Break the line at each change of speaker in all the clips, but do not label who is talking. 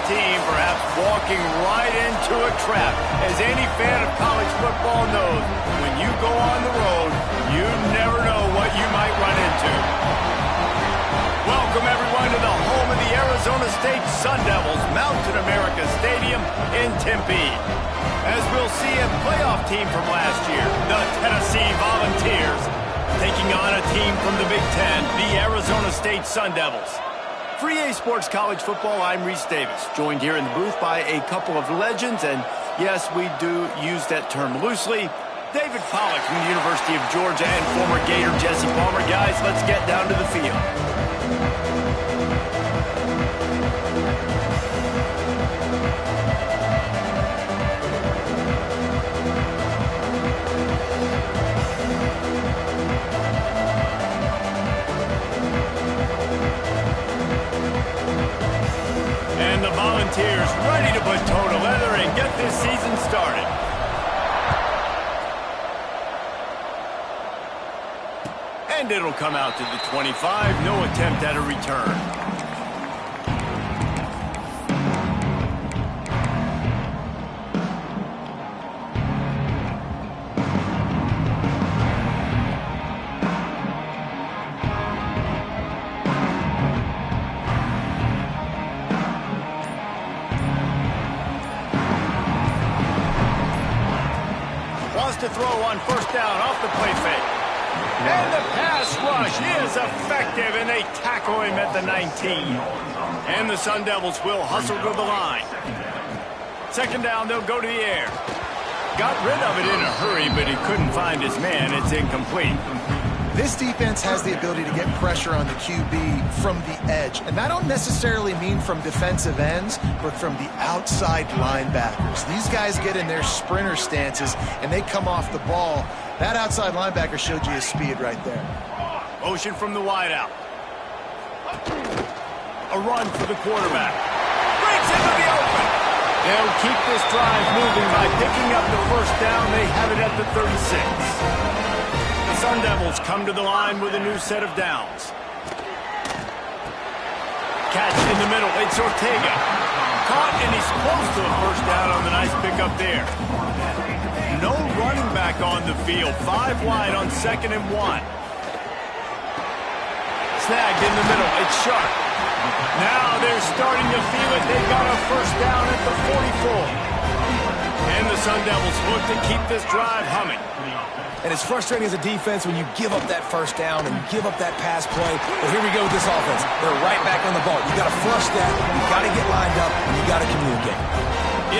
team perhaps walking right into a trap. As any fan of college football knows, when you go on the road, you never know what you might run into. Welcome, everyone, to the home of the Arizona State Sun Devils, Mountain America Stadium in Tempe. As we'll see a playoff team from last year, the Tennessee Volunteers, taking on a team from the Big Ten, the Arizona State Sun Devils. For EA Sports College Football, I'm Reese Davis, joined here in the booth by a couple of legends, and yes, we do use that term loosely. David Pollack from the University of Georgia and former Gator Jesse Palmer. Guys, let's get down to the field. And the Volunteers ready to put toe to leather and get this season started. And it'll come out to the 25. No attempt at a return. Wants to throw on first down off the play fake. And the pass rush is effective, and they tackle him at the 19. And the Sun Devils will hustle to the line. Second down, they'll go to the air. Got rid of it in a hurry, but he couldn't find his man. It's incomplete.
This defense has the ability to get pressure on the QB from the edge. And that don't necessarily mean from defensive ends, but from the outside linebackers. These guys get in their sprinter stances, and they come off the ball. That outside linebacker showed you his speed right there.
Motion from the wideout. A run for the quarterback. Breaks into the open. They'll keep this drive moving by picking up the first down. They have it at the 36. The Sun Devils come to the line with a new set of downs. Catch in the middle. It's Ortega. Caught, and he's close to a first down on the nice pickup there. No running back on the field. 5 wide on 2nd and 1. Snagged in the middle. It's Sharp. Now they're starting to feel it. They got a first down at the 44. And the Sun Devils look to keep this drive humming.
And it's frustrating as a defense when you give up that first down and you give up that pass play. But here we go with this offense. They're right back on the ball. You got to flush that. You got to get lined up, and you got to communicate.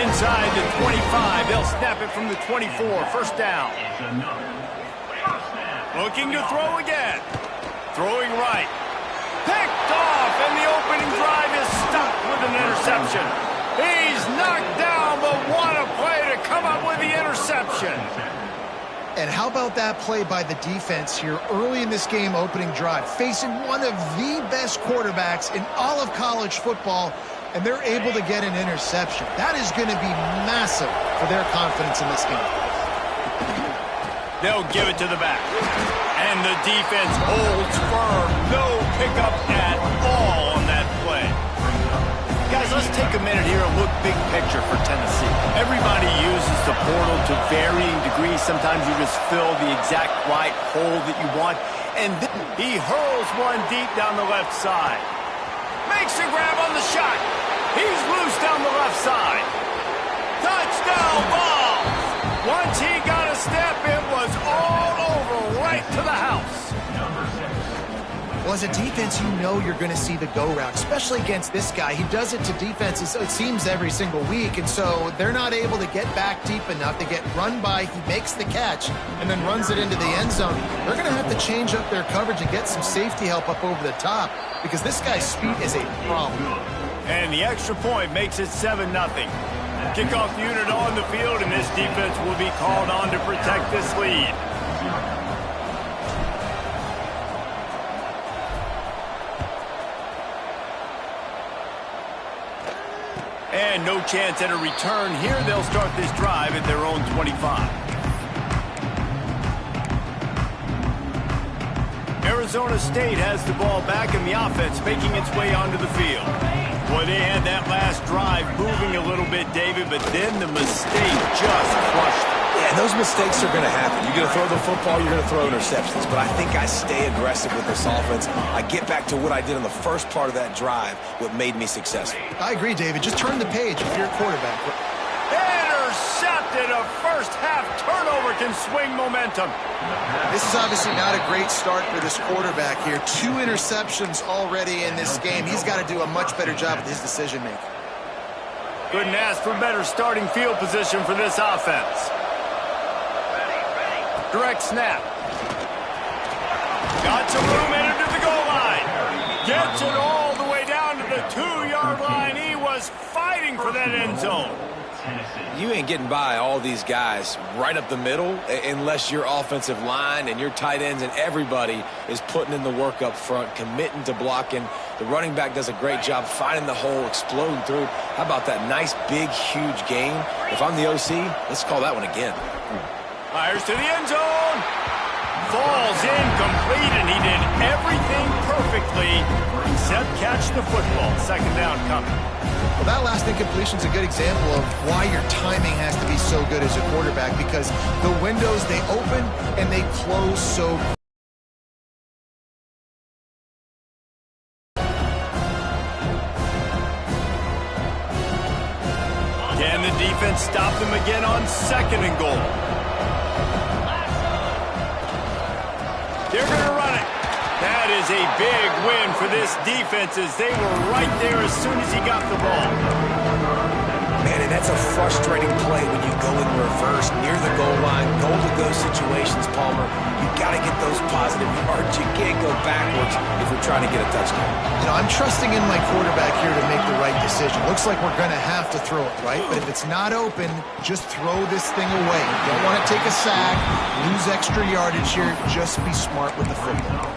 Inside the 25, they'll snap it from the 24. First down. Looking to throw again. Throwing right. Picked off, and the opening drive is stuck with an interception. He's knocked down, but what a play to come up with the interception.
And how about that play by the defense here early in this game opening drive, facing one of the best quarterbacks in all of college football, and they're able to get an interception. That is going to be massive for their confidence in this game.
They'll give it to the back. And the defense holds firm. No pickup at all on that play. Guys, let's take a minute here and look big picture for Tennessee. Everybody uses the portal to varying degrees. Sometimes you just fill the exact right hole that you want. And then he hurls one deep down the left side. Makes a grab on the shot. He's loose down the left side. Touchdown ball. Once he got a step, it was all over right to the house.
Well, as a defense, you know you're going to see the go route, especially against this guy. He does it to defenses, it seems, every single week, and so they're not able to get back deep enough to get run by. He makes the catch and then runs it into the end zone. They're going to have to change up their coverage and get some safety help up over the top because this guy's speed is a problem.
And the extra point makes it 7-0. Kickoff unit on the field, and this defense will be called on to protect this lead. And no chance at a return here. They'll start this drive at their own 25. Arizona State has the ball back in the offense, making its way onto the field. Boy, they had that last drive moving a little bit, David, but then the mistake just crushed them.
Yeah, those mistakes are going to happen. You're going to throw the football, you're going to throw interceptions. But I think I stay aggressive with this offense. I get back to what I did in the first part of that drive, what made me successful.
I agree, David. Just turn the page if you're a quarterback.
Intercepted. A first-half turnover can swing momentum.
This is obviously not a great start for this quarterback here. 2 interceptions already in this game. He's got to do a much better job with his decision-making.
Couldn't ask for better starting field position for this offense. Direct snap. Got some room, headed to the goal line. Gets it all the way down to the 2-yard line. He was fighting for that end zone.
You ain't getting by all these guys right up the middle unless your offensive line and your tight ends and everybody is putting in the work up front, committing to blocking. The running back does a great job finding the hole, exploding through. How about that nice, big, huge gain? If I'm the OC, let's call that one again.
Fires to the end zone. Falls incomplete, and he did everything perfectly except catch the football. Second down coming.
Well, that last incompletion is a good example of why your timing has to be so good as a quarterback, because the windows, they open and they close so quickly.
Can the defense stop them again on 2nd and goal? They're going to run it. That is a big win for this defense, as they were right there as soon as he got the ball.
Man, and that's a frustrating play when you go in reverse near the goal line, goal-to-go situations, Palmer. You got to get those positive yards. You can't go backwards if you're trying to get a touchdown.
You know, I'm trusting in my quarterback here to make the right decision. Looks like we're going to have to throw it, right? But if it's not open, just throw this thing away. You don't want to take a sack, lose extra yardage here. Just be smart with the football.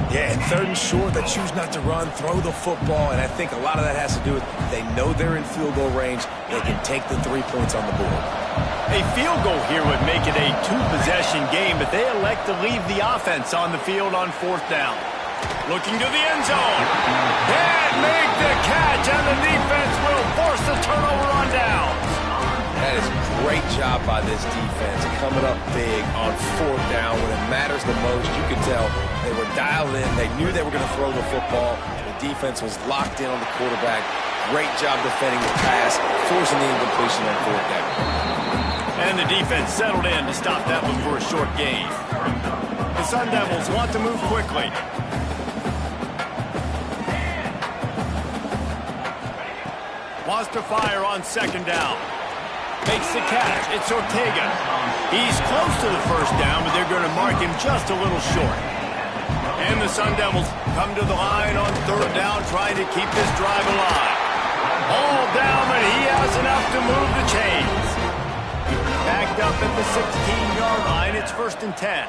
Yeah, and 3rd and short, they choose not to run, throw the football, and I think a lot of that has to do with they know they're in field goal range. They can take the 3 points on the board.
A field goal here would make it a 2-possession game, but they elect to leave the offense on the field on 4th down. Looking to the end zone. Can't make the catch, and the defense will force the turnover on downs.
That is a great job by this defense, coming up big on 4th down when it matters the most. You could tell they were dialed in. They knew they were going to throw the football. The defense was locked in on the quarterback. Great job defending the pass, forcing the incompletion on 4th down.
And the defense settled in to stop that one for a short gain. The Sun Devils want to move quickly. Wants to fire on 2nd down. Makes the catch. It's Ortega. He's close to the 1st down, but they're going to mark him just a little short. And the Sun Devils come to the line on 3rd down, trying to keep this drive alive. All down, but he has enough to move the chains. Backed up at the 16-yard line. It's 1st and 10.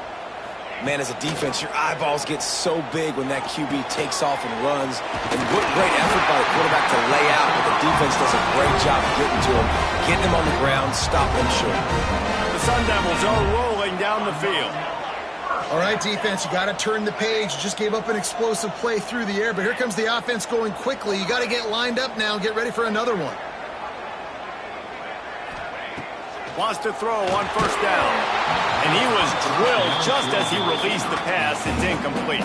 Man, as a defense, your eyeballs get so big when that QB takes off and runs. And what great effort by the quarterback to lay out, but the defense does a great job getting to him, getting him on the ground, stopping him short.
The Sun Devils are rolling down the field.
All right, defense, you got to turn the page. You just gave up an explosive play through the air, but here comes the offense going quickly. You got to get lined up now and get ready for another one.
Wants to throw on 1st down. And he was drilled just as he released the pass. It's incomplete.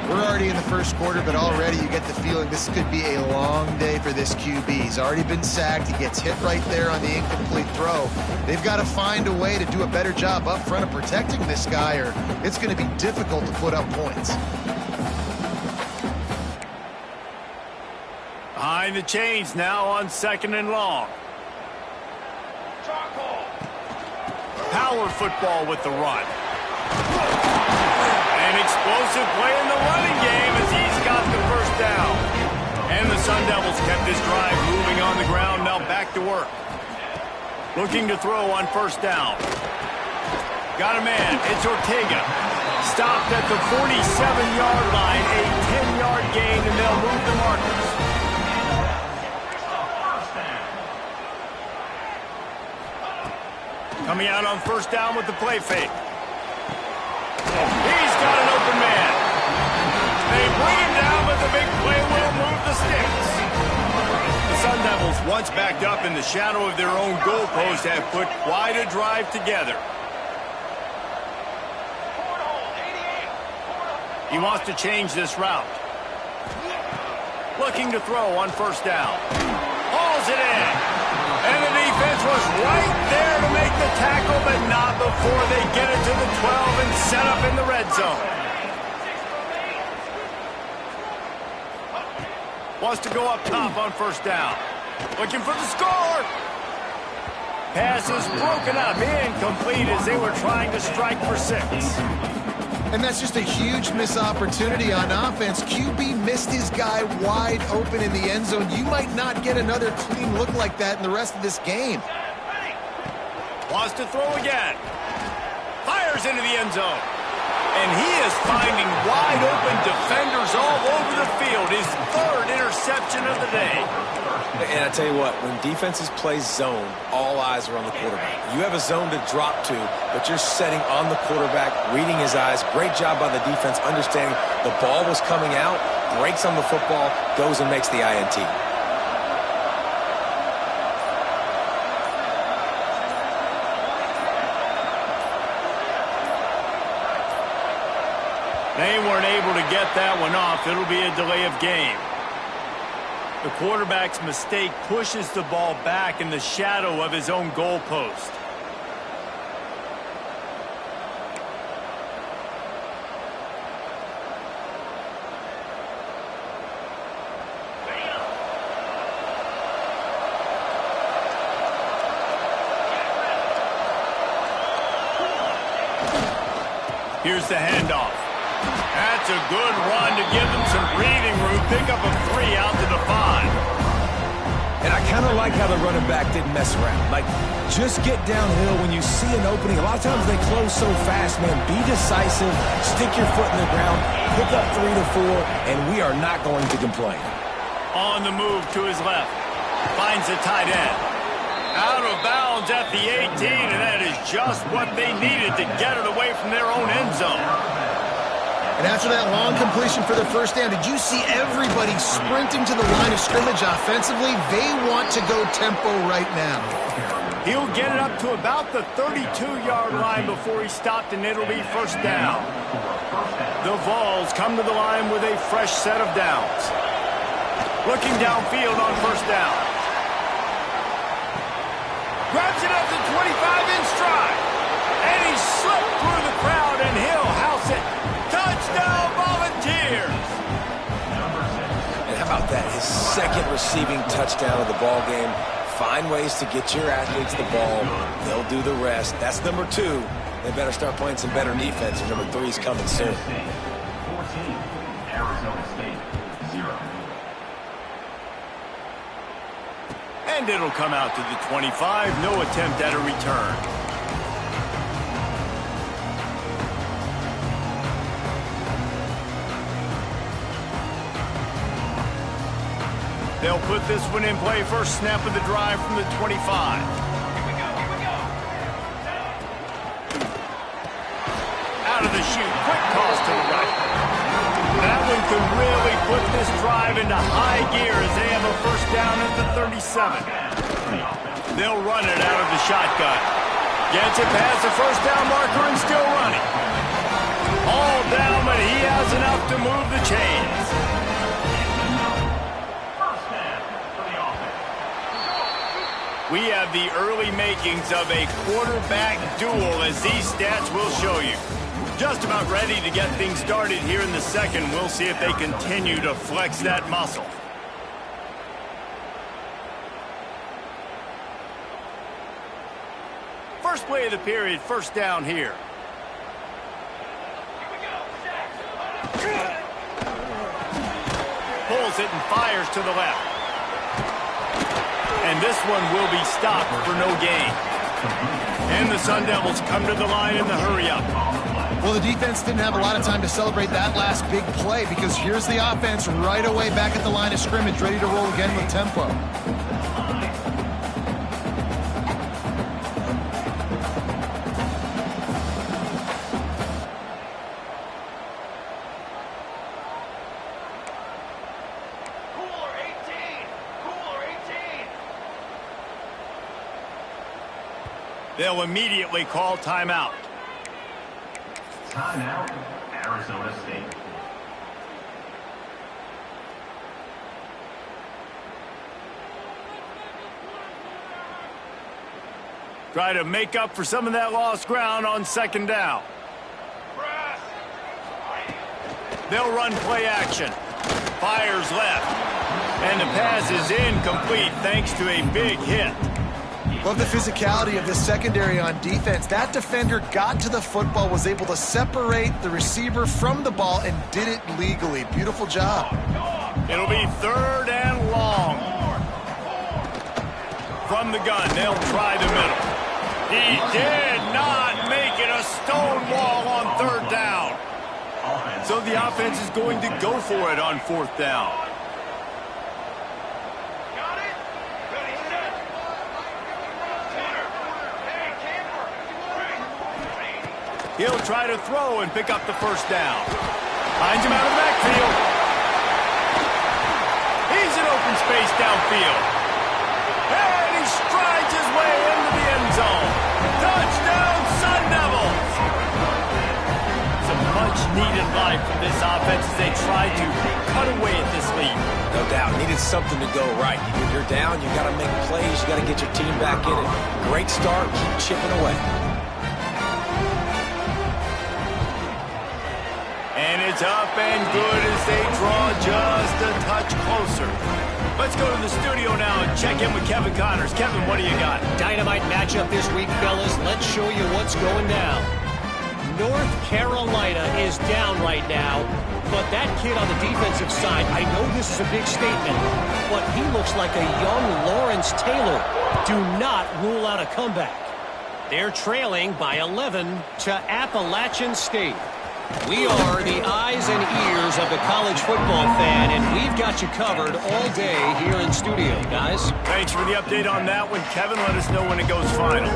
We're already in the 1st quarter, but already you get the feeling this could be a long day for this QB. He's already been sacked. He gets hit right there on the incomplete throw. They've got to find a way to do a better job up front of protecting this guy, or it's going to be difficult to put up points.
Behind the chains now on 2nd and long. Power football with the run. An explosive play in the running game as he's got the 1st down. And the Sun Devils kept this drive moving on the ground, now back to work. Looking to throw on 1st down. Got a man, it's Ortega. Stopped at the 47-yard line, a 10-yard gain, and they'll move the markers. Coming out on 1st down with the play fake. He's got an open man. big play will move the sticks. The Sun Devils, once backed up in the shadow of their own goalpost, have put quite a drive together. He wants to change this route. Looking to throw on first down. Hauls it in. And the defense was right there to make the tackle, but not before they get it to the 12 and set up in the red zone. Wants to go up top on first down. Looking for the score. Pass is broken up, incomplete as they were trying to strike for 6.
And that's just a huge missed opportunity on offense. QB missed his guy wide open in the end zone. You might not get another clean look like that in the rest of this game.
Wants to throw again. Fires into the end zone. And he is finding wide open defenders all over the field. His 3rd interception of the day.
And I tell you what, when defenses play zone, all eyes are on the quarterback. You have a zone to drop to, but you're setting on the quarterback, reading his eyes. Great job by the defense, understanding the ball was coming out, breaks on the football, goes and makes the INT.
They weren't able to get that one off. It'll be a delay of game. The quarterback's mistake pushes the ball back in the shadow of his own goalpost. Here's the handoff. That's a good run to give them some breathing room. Pick up a 3 out to the 5.
And I kind of like how the running back didn't mess around. Like, just get downhill when you see an opening. A lot of times they close so fast, man. Be decisive, stick your foot in the ground, pick up 3 to 4, and we are not going to complain.
On the move to his left. Finds a tight end. Out of bounds at the 18, and that is just what they needed to get it away from their own end zone.
And after that long completion for the first down, did you see everybody sprinting to the line of scrimmage offensively? They want to go tempo right now.
He'll get it up to about the 32-yard line before he stopped, and it'll be first down. The Vols come to the line with a fresh set of downs. Looking downfield on first down. Grabs it up to 25 in stride. And he slipped through the crowd, and he'll house it. Touchdown, Volunteers!
And how about that? His 2nd receiving touchdown of the ball game. Find ways to get your athletes the ball. They'll do the rest. That's number 2. They better start playing some better defense. And number 3 is coming soon.
14, Arizona State, 0.
And it'll come out to the 25. No attempt at a return. They'll put this one in play. First snap of the drive from the 25. Here we go. Out of the chute. Quick toss to the right. That one could really put this drive into high gear as they have a first down at the 37. They'll run it out of the shotgun. Gets it past the first down marker and still running. All down, but he has enough to move the chains. We have the early makings of a quarterback duel, as these stats will show you. Just about ready to get things started here in the second. We'll see if they continue to flex that muscle. First play of the period, first down here. Pulls it and fires to the left. And this one will be stopped for no gain. And the Sun Devils come to the line in the hurry-up.
Well, the defense didn't have a lot of time to celebrate that last big play, because here's the offense right away back at the line of scrimmage, ready to roll again with tempo.
They'll immediately call timeout.
Timeout, Arizona State.
Try to make up for some of that lost ground on second down. They'll run play action. Fires left. And the pass is incomplete thanks to a big hit.
Love the physicality of the secondary on defense. That defender got to the football, was able to separate the receiver from the ball, and did it legally. Beautiful job.
It'll be 3rd and long. From the gun, they'll try the middle. He did not make it a stone wall on 3rd down. So the offense is going to go for it on 4th down. He'll try to throw and pick up the 1st down. Finds him out of the backfield. He's in open space downfield. And he strides his way into the end zone. Touchdown, Sun Devils! Some much-needed life from this offense as they try to cut away at this lead.
No doubt. Needed something to go right. You're down. You got to make plays. You got to get your team back in it. Great start. Keep chipping away.
And it's up and good as they draw just a touch closer. Let's go to the studio now and check in with Kevin Connors. Kevin, what do you got?
Dynamite matchup this week, fellas. Let's show you what's going down. North Carolina is down right now, but that kid on the defensive side, I know this is a big statement, but he looks like a young Lawrence Taylor. Do not rule out a comeback. They're trailing by 11 to Appalachian State. We are the eyes and ears of the college football fan, and we've got you covered all day here in studio, guys.
Thanks for the update on that one, Kevin. Let us know when it goes final.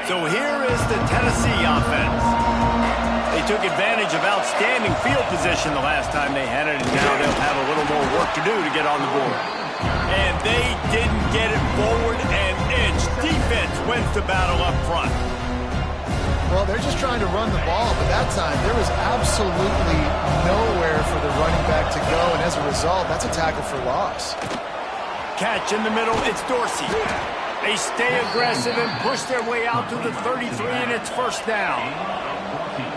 So here is the Tennessee offense. They took advantage of outstanding field position the last time they had it, and now they'll have a little more work to do to get on the board. And they didn't get it forward an inch. Defense wins the battle up front.
Well, they're just trying to run the ball, but that time there was absolutely nowhere for the running back to go, and as a result, that's a tackle for loss.
Catch in the middle, it's Dorsey. They stay aggressive and push their way out to the 33, and it's 1st down.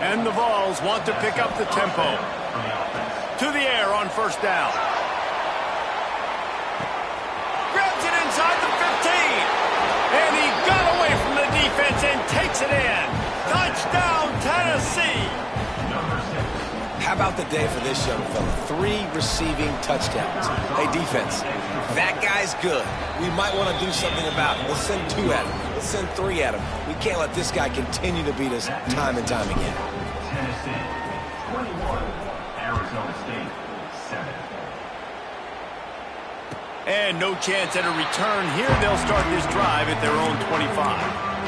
And the Vols want to pick up the tempo. To the air on 1st down. Grabs it inside the 15. And he got away from the defense and takes it in. Touchdown, Tennessee.
How about the day for this young fella? 3 receiving touchdowns. Hey, defense, that guy's good. We might want to do something about it. Let's send 2 at him. Let's send 3 at him. We can't let this guy continue to beat us time and time again.
Tennessee, 21, Arizona State, 7.
And no chance at a return here. They'll start this drive at their own 25.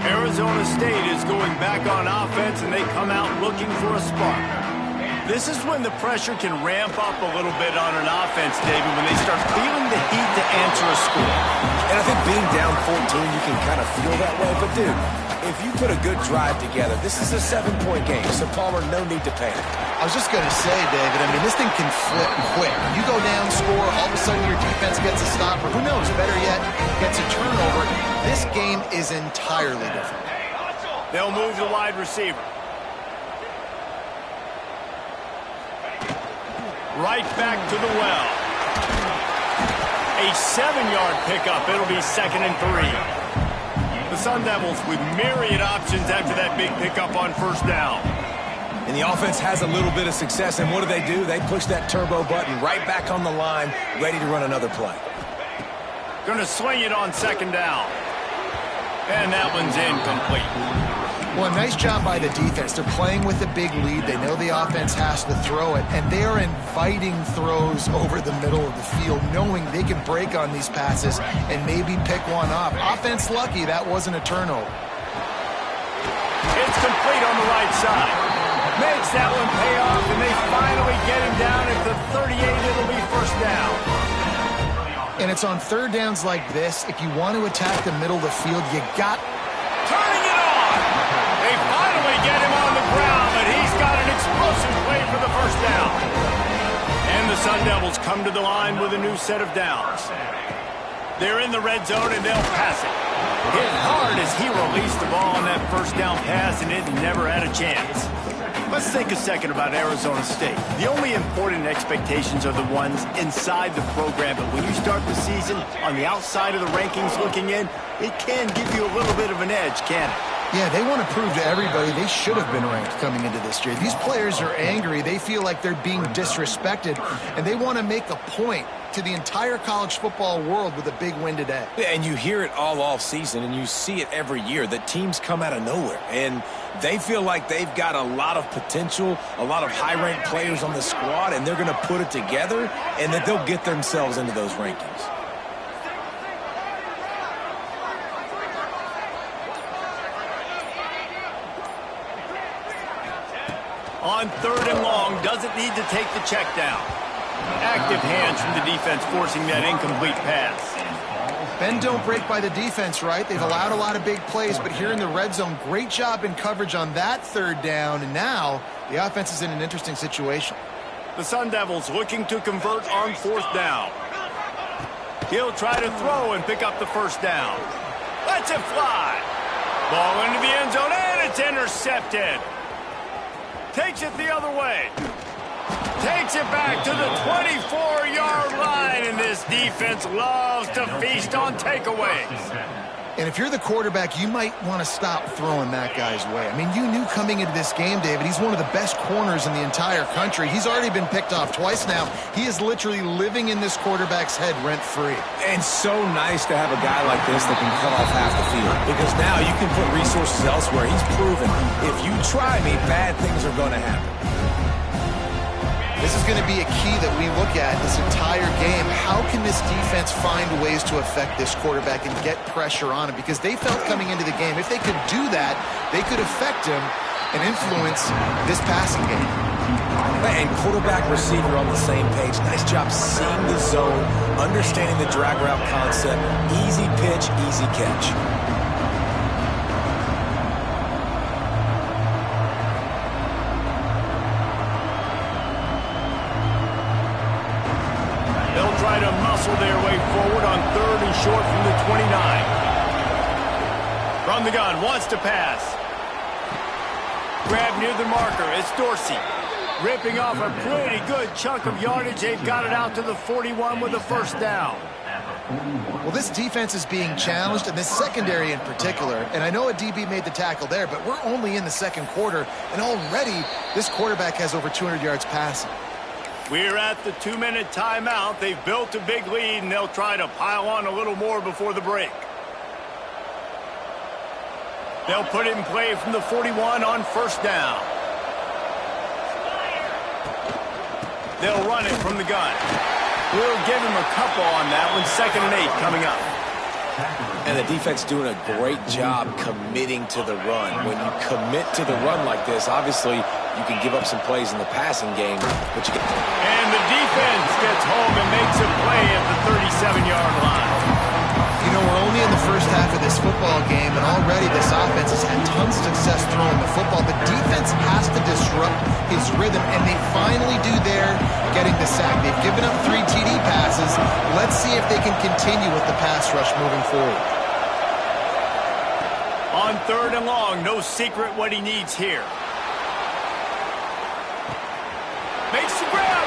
Arizona State is going back on offense, and they come out looking for a spark. This is when the pressure can ramp up a little bit on an offense, David, when they start feeling the heat to answer a score.
And I think being down 14, you can kind of feel that way. But, dude, if you put a good drive together, this is a 7-point game. So, Palmer, no need to panic.
I was just going to say, David, I mean, this thing can flip quick. You go down, score, all of a sudden your defense gets a stop, or who knows, better yet, gets a turnover. This game is entirely different.
They'll move the wide receiver. Right back to the well. A 7-yard pickup. It'll be 2nd and 3. The Sun Devils with myriad options after that big pickup on 1st down.
And the offense has a little bit of success, and what do? They push that turbo button right back on the line, ready to run another play.
Gonna swing it on 2nd down. And that one's incomplete.
Well, nice job by the defense. They're playing with a big lead. They know the offense has to throw it, and they are inviting throws over the middle of the field, knowing they can break on these passes and maybe pick one off. Offense lucky that wasn't a turnover.
It's complete on the right side. Makes that one pay off, and they finally get him down at the 38. It'll be
And it's on third downs like this. If you want to attack the middle of the field, you got...
Turning it on! They finally get him on the ground, and he's got an explosive play for the first down. And the Sun Devils come to the line with a new set of downs. They're in the red zone, and they'll pass it. Hit hard as he released the ball on that first down pass, and it never had a chance. Let's think a second about Arizona State. The only important expectations are the ones inside the program, but when you start the season on the outside of the rankings looking in, it can give you a little bit of an edge, can it?
Yeah, they want to prove to everybody they should have been ranked coming into this year. These players are angry. They feel like they're being disrespected, and they want to make a point to the entire college football world with a big win today.
And you hear it all off season, and you see it every year, that teams come out of nowhere. And they feel like they've got a lot of potential, a lot of high-ranked players on the squad, and they're going to put it together, and that they'll get themselves into those rankings.
On third and long, doesn't need to take the check down. Active hands from the defense forcing that incomplete pass.
Bend don't break by the defense, right? They've allowed a lot of big plays, but here in the red zone, great job in coverage on that third down, and now the offense is in an interesting situation.
The Sun Devils looking to convert on fourth down. He'll try to throw and pick up the first down. Lets it fly. Ball into the end zone, and it's intercepted. Takes it the other way. Takes it back to the 24-yard line, and this defense loves to feast on takeaways.
And if you're the quarterback, you might want to stop throwing that guy's way. I mean, you knew coming into this game, David, he's one of the best corners in the entire country. He's already been picked off twice now. He is literally living in this quarterback's head rent-free.
And so nice to have a guy like this that can cut off half the field, because now you can put resources elsewhere. He's proven if you try me, bad things are going to happen.
This is going to be a key that we look at this entire game. How can this defense find ways to affect this quarterback and get pressure on him? Because they felt coming into the game, if they could do that, they could affect him and influence this passing game.
And quarterback, receiver on the same page. Nice job seeing the zone, understanding the drag route concept. Easy pitch, easy catch.
Try to muscle their way forward on third and short from the 29. From the gun, wants to pass. Grab near the marker, it's Dorsey. Ripping off a pretty good chunk of yardage. They've got it out to the 41 with a first down.
Well, this defense is being challenged, and this secondary in particular. And I know a DB made the tackle there, but we're only in the second quarter, and already this quarterback has over 200 yards passing.
We're at the 2-minute timeout. They've built a big lead, and they'll try to pile on a little more before the break. They'll put it in play from the 41 on first down. They'll run it from the gun. We'll give him a couple on that one. 2nd and 8 coming up.
And the defense doing a great job committing to the run. When you commit to the run like this, obviously you can give up some plays in the passing game, but you can...
And the defense gets home and makes a play at the 37-yard line.
You know, we're only in the first half of this football game, and already this offense has had tons of success throwing the football. The defense has to disrupt his rhythm, and they finally do there, getting the sack. They've given up 3 TD passes. Let's see if they can continue with the pass rush moving forward.
On third and long, no secret what he needs here. Makes the grab,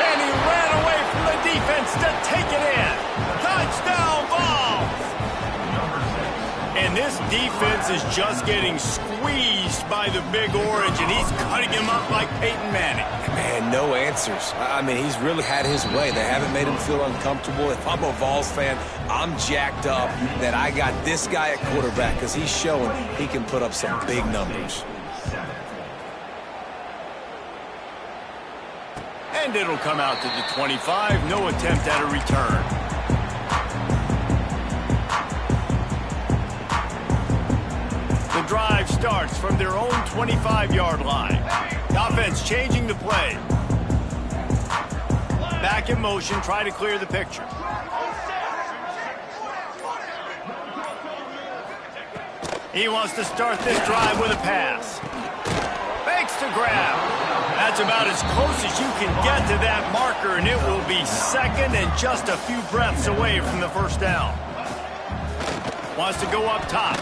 and he ran away from the defense to take it in. Touchdown, Vols! And this defense is just getting squeezed by the Big Orange, and he's cutting him up like Peyton Manning.
Man, no answers. I mean, he's really had his way. They haven't made him feel uncomfortable. If I'm a Vols fan, I'm jacked up that I got this guy at quarterback, because he's showing he can put up some big numbers.
And it'll come out to the 25. No attempt at a return. The drive starts from their own 25-yard line. The offense changing the play. Back in motion, try to clear the picture. He wants to start this drive with a pass. Fakes to grab. That's about as close as you can get to that marker, and it will be second and just a few breaths away from the first down. Wants to go up top.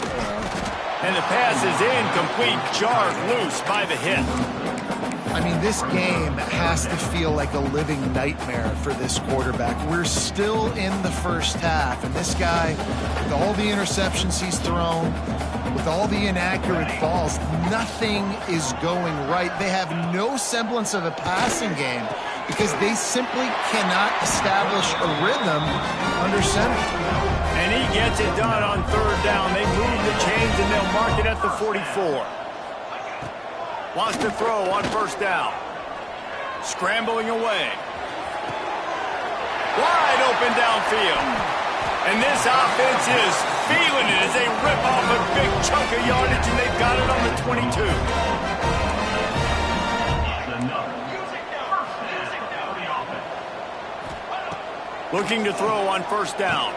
And the pass is incomplete, jarred loose by the hit.
I mean, this game has to feel like a living nightmare for this quarterback. We're still in the first half, and this guy, with all the interceptions he's thrown, with all the inaccurate balls, nothing is going right. They have no semblance of a passing game because they simply cannot establish a rhythm under center.
And he gets it done on third down. They move the chains, and they'll mark it at the 44. Wants to throw on first down. Scrambling away. Wide open downfield. And this offense is feeling it as they rip off a big chunk of yardage, and they've got it on the 22. Looking to throw on first down.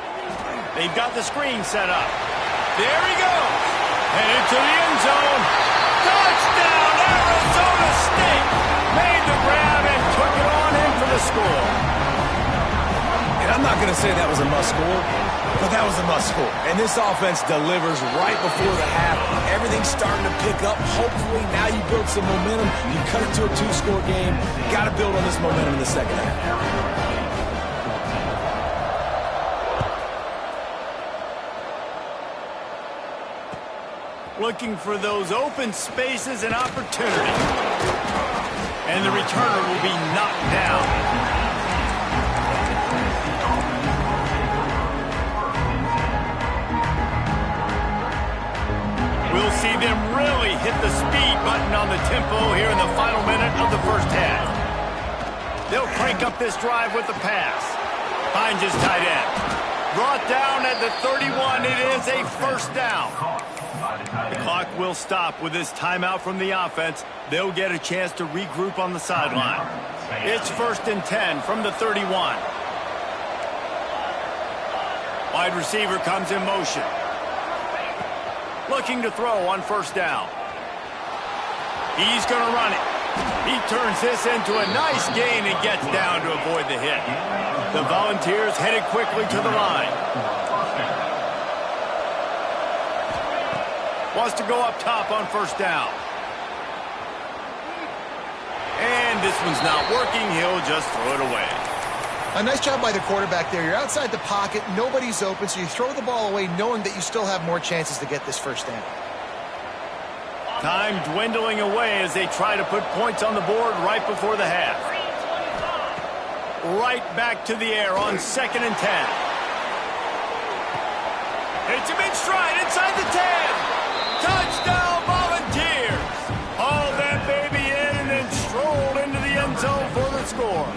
They've got the screen set up. There he goes. And into the end zone. Touchdown, Arizona State. Made the grab and took it on in for the score.
And I'm not going to say that was a must score, but that was a must score. And this offense delivers right before the half. Everything's starting to pick up. Hopefully now you build some momentum. You cut it to a 2-score game. You got to build on this momentum in the second half.
Looking for those open spaces and opportunity. And the returner will be knocked down. We'll see them really hit the speed button on the tempo here in the final minute of the first half. They'll crank up this drive with the pass. Finds his tight end. Brought down at the 31. It is a first down. The clock will stop with this timeout from the offense. They'll get a chance to regroup on the sideline. It's 1st and 10 from the 31. Wide receiver comes in motion. Looking to throw on first down. He's going to run it. He turns this into a nice gain and gets down to avoid the hit. The Volunteers headed quickly to the line. Wants to go up top on first down. And this one's not working. He'll just throw it away.
A nice job by the quarterback there. You're outside the pocket. Nobody's open, so you throw the ball away knowing that you still have more chances to get this first down.
Time dwindling away as they try to put points on the board right before the half. Right back to the air on 2nd and 10. It's a big stride inside the 10. Touchdown, Volunteers! Hauled that baby in and then strolled into the end zone for the score.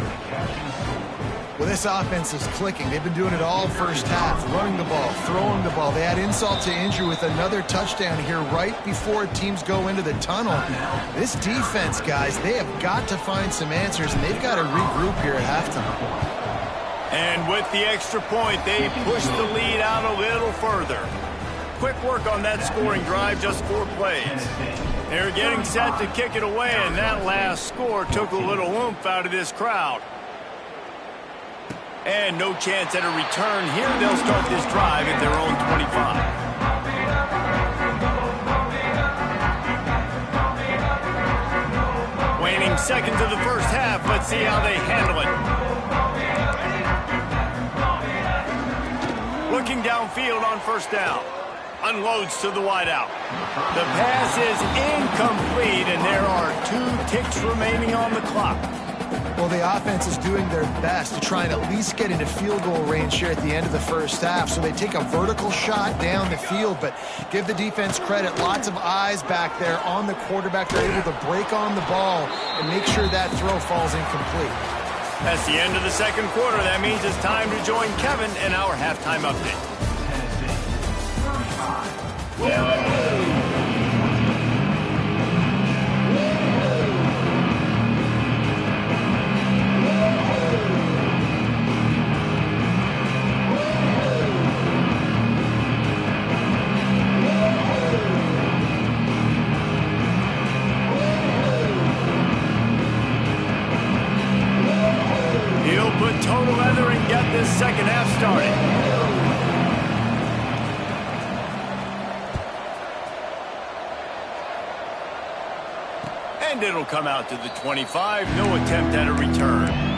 Well, this offense is clicking. They've been doing it all first half, running the ball, throwing the ball. They add insult to injury with another touchdown here right before teams go into the tunnel. This defense, guys, they have got to find some answers, and they've got to regroup here at halftime.
And with the extra point, they push the lead out a little further. Quick work on that scoring drive, just 4 plays. They're getting set to kick it away, and that last score took a little oomph out of this crowd. And no chance at a return here. They'll start this drive at their own 25. Waning seconds of the first half. Let's see how they handle it. Looking downfield on first down. Unloads to the wideout. The pass is incomplete, and there are 2 ticks remaining on the clock.
Well, the offense is doing their best to try and at least get into field goal range here at the end of the first half. So they take a vertical shot down the field, but give the defense credit. Lots of eyes back there on the quarterback. They're able to break on the ball and make sure that throw falls incomplete.
That's the end of the second quarter. That means it's time to join Kevin in our halftime update. second half started. And it'll come out to the 25. No attempt at a return.